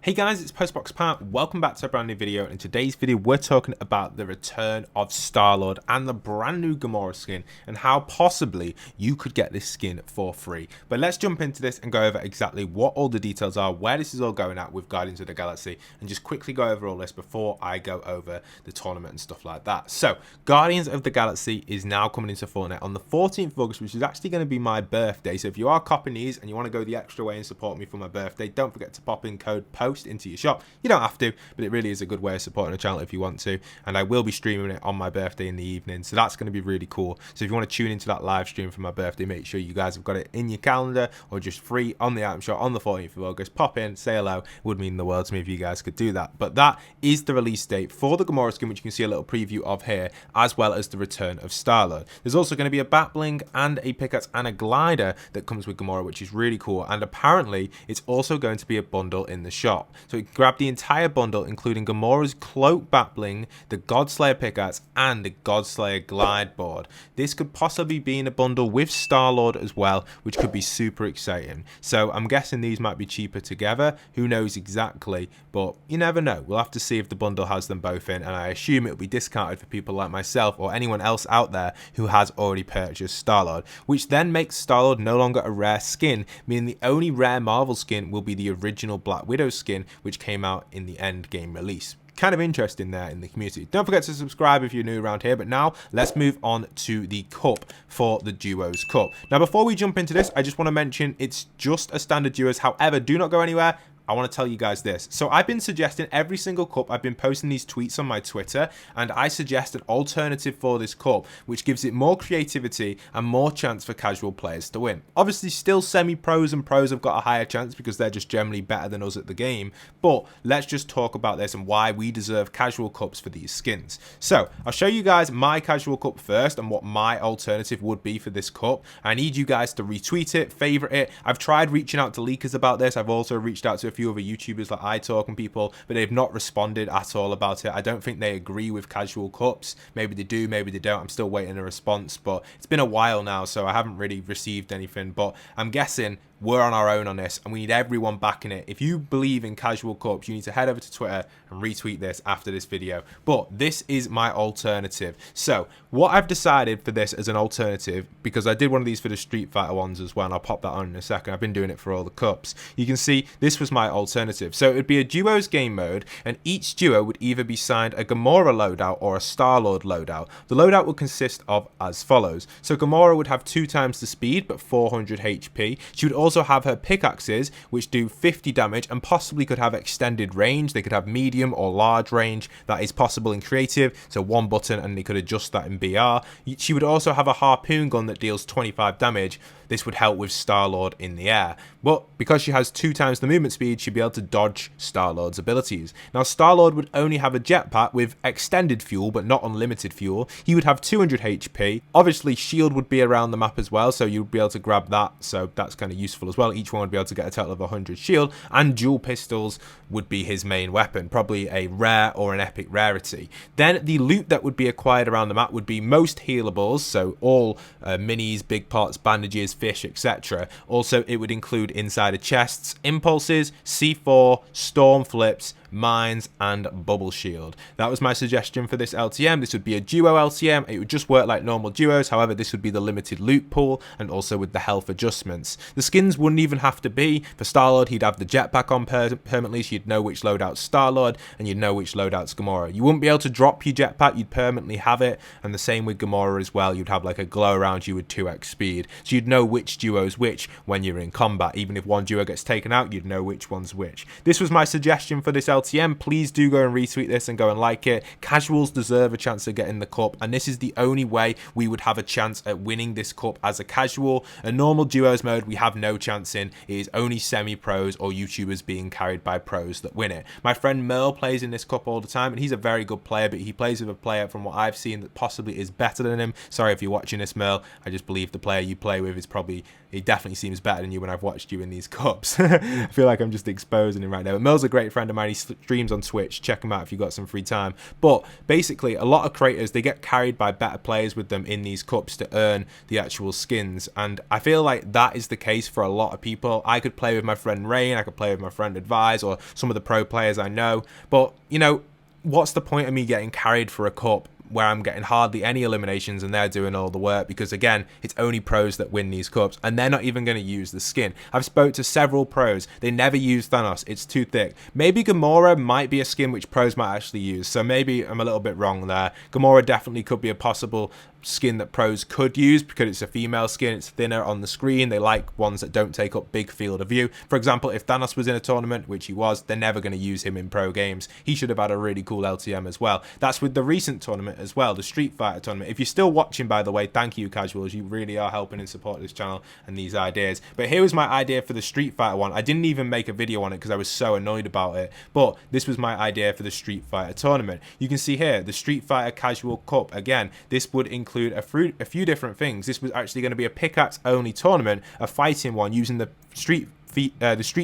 Hey guys, it's PostboxPat. Welcome back to a brand new video. And in today's video, we're talking about the return of StarLord and the brand new Gamora skin and how possibly you could get this skin for free. But let's jump into this and go over exactly what all the details are, where this is all going at with Guardians of the Galaxy, and just quickly go over all this before I go over the tournament and stuff like that. So, Guardians of the Galaxy is now coming into Fortnite on the 14th of August, which is actually going to be my birthday. So if you are copping these and you want to go the extra way and support me for my birthday, don't forget to pop in code POST into your shop. You don't have to, but it really is a good way of supporting the channel if you want to, and I will be streaming it on my birthday in the evening, so that's going to be really cool. So if you want to tune into that live stream for my birthday, make sure you guys have got it in your calendar or just free on the item shop on the 14th of August. Pop in, say hello. It would mean the world to me if you guys could do that. But that is the release date for the Gamora skin, which you can see a little preview of here, as well as the return of StarLord. There's also going to be a bat bling and a pickaxe and a glider that comes with Gamora, which is really cool, and apparently it's also going to be a bundle in the shop. So grab the entire bundle, including Gamora's cloak bat bling, the Godslayer pickaxe, and the Godslayer glide board. This could possibly be in a bundle with StarLord as well, which could be super exciting. So I'm guessing these might be cheaper together. Who knows exactly, but you never know. We'll have to see if the bundle has them both in, and I assume it'll be discounted for people like myself or anyone else out there who has already purchased StarLord, which then makes StarLord no longer a rare skin, meaning the only rare Marvel skin will be the original Black Widow skin, which came out in the end game release. Kind of interesting there in the community. Don't forget to subscribe if you're new around here. But now let's move on to the cup for the Duos Cup. Now before we jump into this, I just want to mention it's just a standard Duos. However, do not go anywhere. I want to tell you guys this. So I've been suggesting every single cup, I've been posting these tweets on my Twitter, and I suggest an alternative for this cup, which gives it more creativity and more chance for casual players to win. Obviously, still semi-pros and pros have got a higher chance because they're just generally better than us at the game, but let's just talk about this and why we deserve casual cups for these skins. So I'll show you guys my casual cup first and what my alternative would be for this cup. I need you guys to retweet it, favorite it. I've tried reaching out to leakers about this. I've also reached out to a few other YouTubers like iTalk and people, but they've not responded at all about it. I don't think they agree with casual cups. Maybe they do, maybe they don't. I'm still waiting a response, but it's been a while now, so I haven't really received anything, but I'm guessing we're on our own on this and we need everyone backing it. If you believe in casual cups, you need to head over to Twitter and retweet this after this video. But this is my alternative. So what I've decided for this as an alternative, because I did one of these for the Street Fighter ones as well, and I'll pop that on in a second. I've been doing it for all the cups. You can see this was my alternative. So it would be a duos game mode, and each duo would either be signed a Gamora loadout or a StarLord loadout. The loadout would consist of as follows. So Gamora would have 2 times the speed but 400 HP. She would also have her pickaxes, which do 50 damage and possibly could have extended range. They could have medium or large range. That is possible in creative, so one button and they could adjust that in BR. She would also have a harpoon gun that deals 25 damage. This would help with StarLord in the air, but because she has 2 times the movement speed, she'd be able to dodge StarLord's abilities. Now StarLord would only have a jetpack with extended fuel but not unlimited fuel. He would have 200 HP. Obviously shield would be around the map as well, so you'd be able to grab that, so that's kind of useful as well. Each one would be able to get a total of 100 shield, and dual pistols would be his main weapon, probably a rare or an epic rarity. Then the loot that would be acquired around the map would be most healables, so all minis, big pots, bandages, fish, etc. Also, it would include insider chests, impulses, C4, storm flips, mines, and bubble shield. That was my suggestion for this LTM. This would be a duo LTM. It would just work like normal duos. However, this would be the limited loot pool and also with the health adjustments. The skins wouldn't even have to be. For StarLord, he'd have the jetpack on permanently, so you'd know which loadout's StarLord and you'd know which loadout's Gamora. You wouldn't be able to drop your jetpack, you'd permanently have it, and the same with Gamora as well. You'd have like a glow around you with 2x speed, so you'd know which duo's which when you're in combat. Even if one duo gets taken out, you'd know which one's which. This was my suggestion for this LTM. Please do go and retweet this and go and like it. Casuals deserve a chance of getting the cup, and this is the only way we would have a chance at winning this cup as a casual. A normal duos mode we have no chance in. It is only semi-pros or YouTubers being carried by pros that win it. My friend Merle plays in this cup all the time, and he's a very good player, but he plays with a player from what I've seen that possibly is better than him. Sorry if you're watching this, Merle. I just believe the player you play with is probably, he definitely seems better than you when I've watched you in these cups. I feel like I'm just exposing him right now. But Merle's a great friend of mine. He streams on Twitch. Check him out if you've got some free time. But basically, a lot of creators, they get carried by better players with them in these cups to earn the actual skins. And I feel like that is the case for a lot of people. I could play with my friend Rain, I could play with my friend Advise, or some of the pro players I know. But, you know, what's the point of me getting carried for a cup where I'm getting hardly any eliminations and they're doing all the work? Because again, it's only pros that win these cups, and they're not even going to use the skin. I've spoke to several pros, they never use Thanos, it's too thick. Maybe Gamora might be a skin which pros might actually use, so maybe I'm a little bit wrong there. Gamora definitely could be a possible skin that pros could use because it's a female skin, it's thinner on the screen, they like ones that don't take up big field of view. For example, if Thanos was in a tournament, which he was, they're never going to use him in pro games. He should have had a really cool LTM as well. That's with the recent tournament as well, the Street Fighter tournament. If you're still watching, by the way, thank you, casuals, you really are helping and support this channel and these ideas. But here was my idea for the Street Fighter one. I didn't even make a video on it because I was so annoyed about it, but this was my idea for the Street Fighter tournament. You can see here the Street Fighter Casual Cup. Again, this would include a few different things. This was actually going to be a pickaxe only tournament, a fighting one using the Street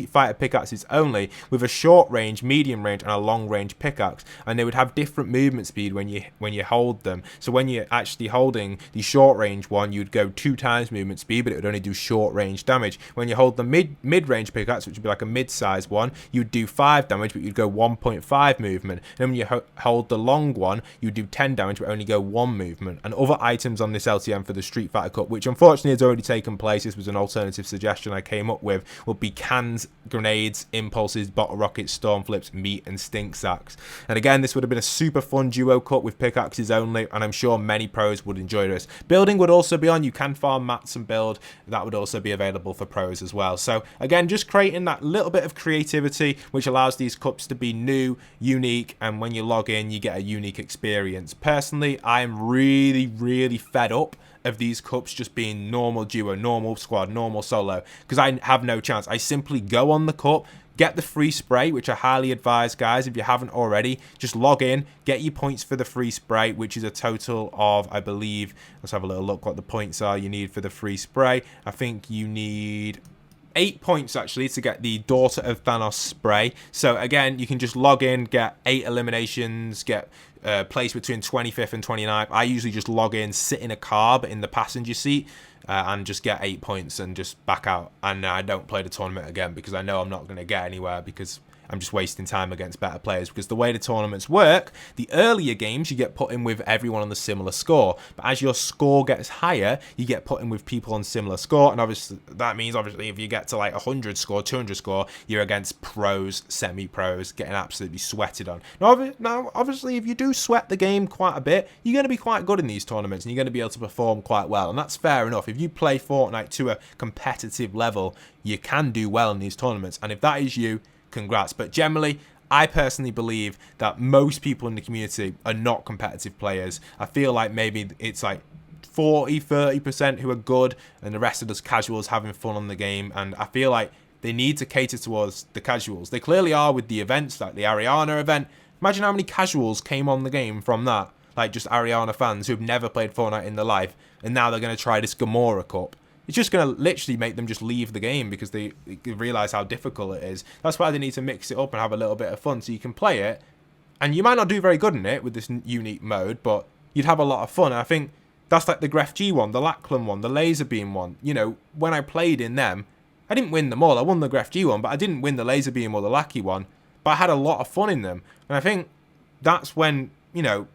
Fighter pickaxes only, with a short range, medium range, and a long range pickaxe, and they would have different movement speed when you hold them. So when you're actually holding the short range one, you'd go 2 times movement speed, but it would only do short range damage. When you hold the mid range pickaxe, which would be like a mid-size one, you'd do 5 damage, but you'd go 1.5 movement. And then when you hold the long one, you'd do 10 damage, but only go 1 movement. And other items on this LTM for the Street Fighter Cup, which unfortunately has already taken place, this was an alternative suggestion I came up with, would be cans, grenades, impulses, bottle rockets, storm flips, meat, and stink sacks. And again, this would have been a super fun duo cut with pickaxes only, and I'm sure many pros would enjoy this. Building would also be on. You can farm mats and build. That would also be available for pros as well. So again, just creating that little bit of creativity which allows these cups to be new, unique, and when you log in, you get a unique experience. Personally, I'm really fed up of these cups just being normal duo, normal squad, normal solo, because I have no chance. I simply go on the cup, get the free spray, which I highly advise, guys, if you haven't already, just log in, get your points for the free spray, which is a total of, I believe, let's have a little look what the points are you need for the free spray. I think you need 8 points actually to get the Daughter of Thanos spray. So again, you can just log in, get 8 eliminations, get place between 25th and 29th. I usually just log in, sit in a car but in the passenger seat, and just get 8 points and just back out. And I don't play the tournament again because I know I'm not going to get anywhere, because I'm just wasting time against better players. Because the way the tournaments work, the earlier games you get put in with everyone on the similar score, but as your score gets higher, you get put in with people on similar score. And obviously that means if you get to like 100 score, 200 score, you're against pros, semi-pros, getting absolutely sweated on. Now obviously if you do sweat the game quite a bit, you're going to be quite good in these tournaments and you're going to be able to perform quite well, and that's fair enough. If you play Fortnite to a competitive level, you can do well in these tournaments, and if that is you, congrats. But generally, I personally believe that most people in the community are not competitive players. I feel like maybe it's like 40-30% who are good and the rest of us casuals having fun on the game, and I feel like they need to cater towards the casuals. They clearly are with the events, like the Ariana event. Imagine how many casuals came on the game from that, like just Ariana fans who've never played Fortnite in their life, and now they're going to try this Gamora Cup. It's just going to literally make them just leave the game because they realise how difficult it is. That's why they need to mix it up and have a little bit of fun so you can play it. And you might not do very good in it with this unique mode, but you'd have a lot of fun. And I think that's like the Gref G one, the Lachlan one, the Laser Beam one. You know, when I played in them, I didn't win them all. I won the Gref G one, but I didn't win the Laser Beam or the Lackey one. But I had a lot of fun in them. And I think that's when, you know,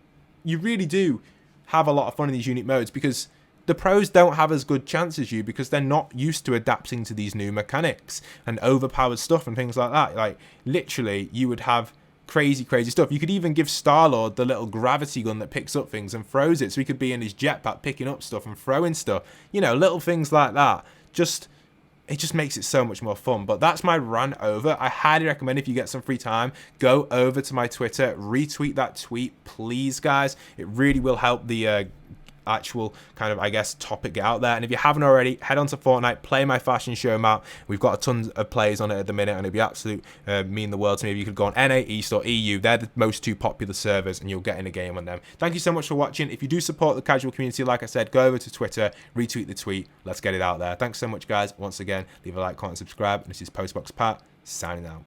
you really do have a lot of fun in these unique modes, because the pros don't have as good chance as you because they're not used to adapting to these new mechanics and overpowered stuff and things like that. Like, literally, you would have crazy stuff. You could even give StarLord the little gravity gun that picks up things and throws it, so he could be in his jetpack picking up stuff and throwing stuff. You know, little things like that. It just makes it so much more fun. But that's my rant over. I highly recommend, if you get some free time, go over to my Twitter, retweet that tweet, please, guys. It really will help the actual kind of, I guess, topic get out there. And if you haven't already, head on to Fortnite, play my fashion show map. We've got a ton of players on it at the minute, and it'd be absolute mean the world to me if you could go on NA, East, or EU. They're the most 2 popular servers, and you'll get in a game on them. Thank you so much for watching. If you do support the casual community, like I said, go over to Twitter, retweet the tweet. Let's get it out there. Thanks so much, guys. Once again, leave a like, comment, subscribe. And this is Postbox Pat, signing out.